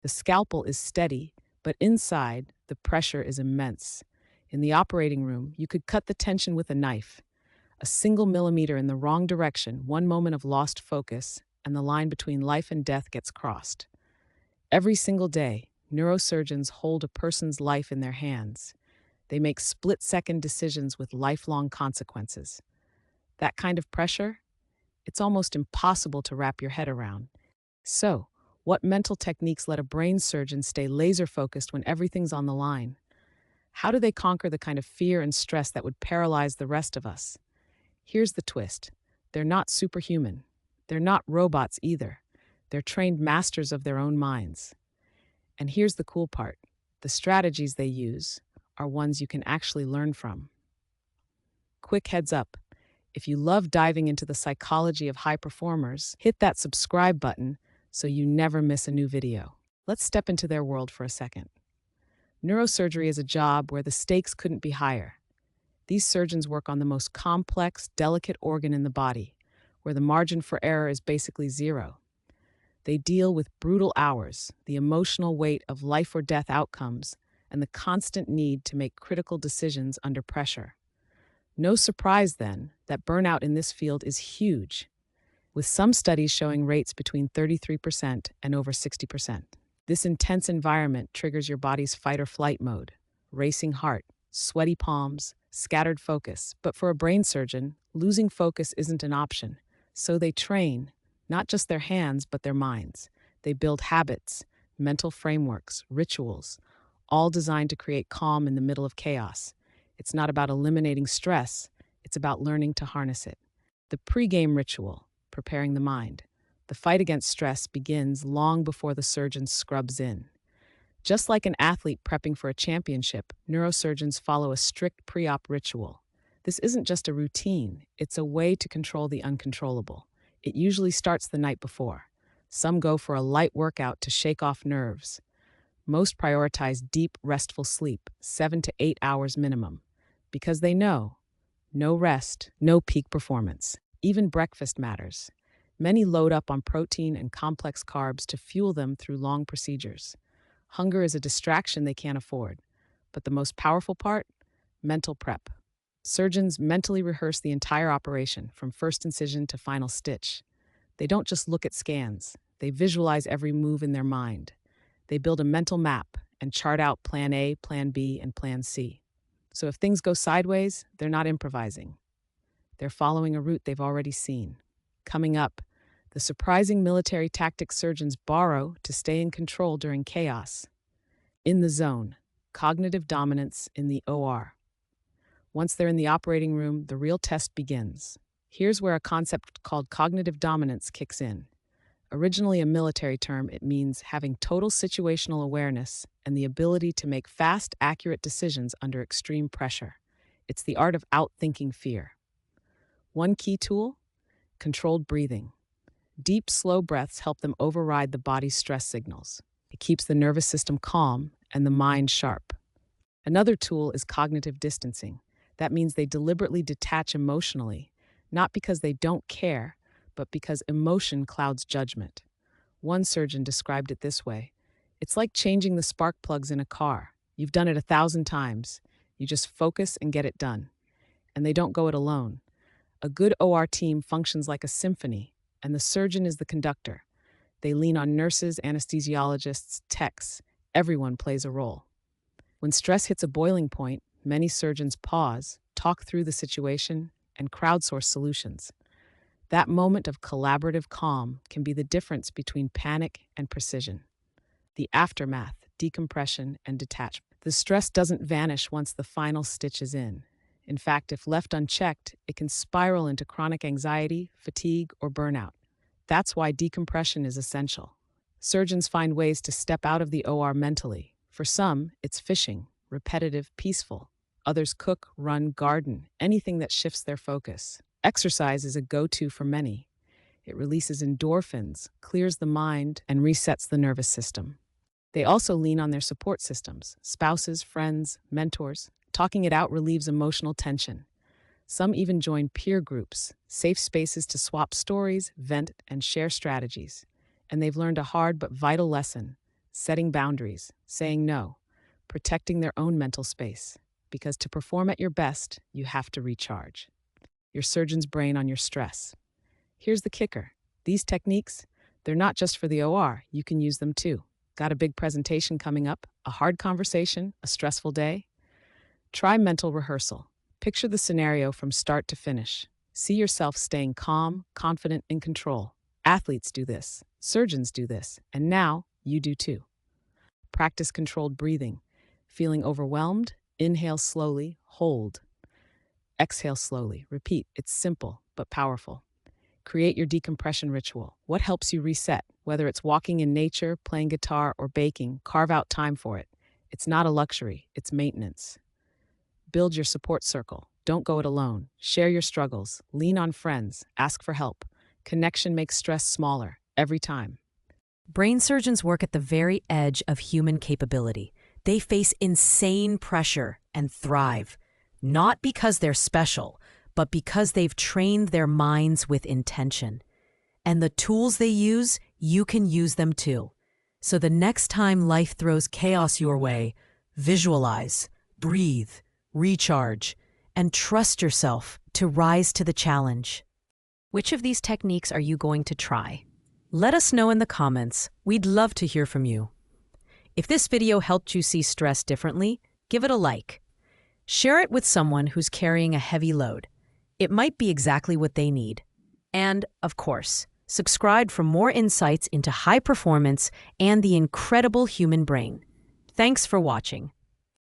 The scalpel is steady, but inside, the pressure is immense. In the operating room, you could cut the tension with a knife. A single millimeter in the wrong direction, one moment of lost focus, and the line between life and death gets crossed. Every single day, neurosurgeons hold a person's life in their hands. They make split-second decisions with lifelong consequences. That kind of pressure, it's almost impossible to wrap your head around. So, what mental techniques let a brain surgeon stay laser-focused when everything's on the line? How do they conquer the kind of fear and stress that would paralyze the rest of us? Here's the twist. They're not superhuman. They're not robots either. They're trained masters of their own minds. And here's the cool part. The strategies they use are ones you can actually learn from. Quick heads up. If you love diving into the psychology of high performers, hit that subscribe button so you never miss a new video. Let's step into their world for a second. Neurosurgery is a job where the stakes couldn't be higher. These surgeons work on the most complex, delicate organ in the body, where the margin for error is basically zero. They deal with brutal hours, the emotional weight of life or death outcomes, and the constant need to make critical decisions under pressure. No surprise, then, that burnout in this field is huge, with some studies showing rates between 33% and over 60%. This intense environment triggers your body's fight or flight mode, racing heart, sweaty palms, scattered focus. But for a brain surgeon, losing focus isn't an option. So they train, not just their hands, but their minds. They build habits, mental frameworks, rituals, all designed to create calm in the middle of chaos. It's not about eliminating stress, it's about learning to harness it. The pre-game ritual, preparing the mind. The fight against stress begins long before the surgeon scrubs in. Just like an athlete prepping for a championship, neurosurgeons follow a strict pre-op ritual. This isn't just a routine, it's a way to control the uncontrollable. It usually starts the night before. Some go for a light workout to shake off nerves. Most prioritize deep, restful sleep, 7 to 8 hours minimum, because they know no rest, no peak performance. Even breakfast matters. Many load up on protein and complex carbs to fuel them through long procedures. Hunger is a distraction they can't afford. But the most powerful part? Mental prep. Surgeons mentally rehearse the entire operation, from first incision to final stitch. They don't just look at scans. They visualize every move in their mind. They build a mental map and chart out Plan A, Plan B, and Plan C. So if things go sideways, they're not improvising. They're following a route they've already seen. Coming up, the surprising military tactics surgeons borrow to stay in control during chaos. In the zone, cognitive dominance in the OR. Once they're in the operating room, the real test begins. Here's where a concept called cognitive dominance kicks in. Originally a military term, it means having total situational awareness and the ability to make fast, accurate decisions under extreme pressure. It's the art of outthinking fear. One key tool? Controlled breathing. Deep, slow breaths help them override the body's stress signals. It keeps the nervous system calm and the mind sharp. Another tool is cognitive distancing. That means they deliberately detach emotionally, not because they don't care, but because emotion clouds judgment. One surgeon described it this way: it's like changing the spark plugs in a car. You've done it 1,000 times. You just focus and get it done. And they don't go it alone. A good OR team functions like a symphony, and the surgeon is the conductor. They lean on nurses, anesthesiologists, techs. Everyone plays a role. When stress hits a boiling point, many surgeons pause, talk through the situation, and crowdsource solutions. That moment of collaborative calm can be the difference between panic and precision. The aftermath, decompression, and detachment. The stress doesn't vanish once the final stitch is in. In fact, if left unchecked, it can spiral into chronic anxiety, fatigue, or burnout. That's why decompression is essential. Surgeons find ways to step out of the OR mentally. For some, it's fishing, repetitive, peaceful. Others cook, run, garden, anything that shifts their focus. Exercise is a go-to for many. It releases endorphins, clears the mind, and resets the nervous system. They also lean on their support systems, spouses, friends, mentors. Talking it out relieves emotional tension. Some even join peer groups, safe spaces to swap stories, vent, and share strategies. And they've learned a hard but vital lesson. setting boundaries, saying no, protecting their own mental space. Because to perform at your best, you have to recharge your surgeon's brain on your stress. Here's the kicker. These techniques, they're not just for the OR, you can use them too. Got a big presentation coming up, a hard conversation, a stressful day? Try mental rehearsal. Picture the scenario from start to finish. See yourself staying calm, confident, in control. Athletes do this, surgeons do this, and now you do too. Practice controlled breathing. Feeling overwhelmed? Inhale slowly, hold. Exhale slowly, repeat. It's simple but powerful. Create your decompression ritual. What helps you reset? Whether it's walking in nature, playing guitar, or baking, carve out time for it. It's not a luxury, it's maintenance. Build your support circle. Don't go it alone. Share your struggles. Lean on friends. Ask for help. Connection makes stress smaller every time. Brain surgeons work at the very edge of human capability. They face insane pressure and thrive, not because they're special, but because they've trained their minds with intention. And the tools they use, you can use them too. So the next time life throws chaos your way, visualize, breathe, recharge, and trust yourself to rise to the challenge. Which of these techniques are you going to try? Let us know in the comments. We'd love to hear from you. If this video helped you see stress differently, give it a like. Share it with someone who's carrying a heavy load. It might be exactly what they need. And, of course, subscribe for more insights into high performance and the incredible human brain. Thanks for watching.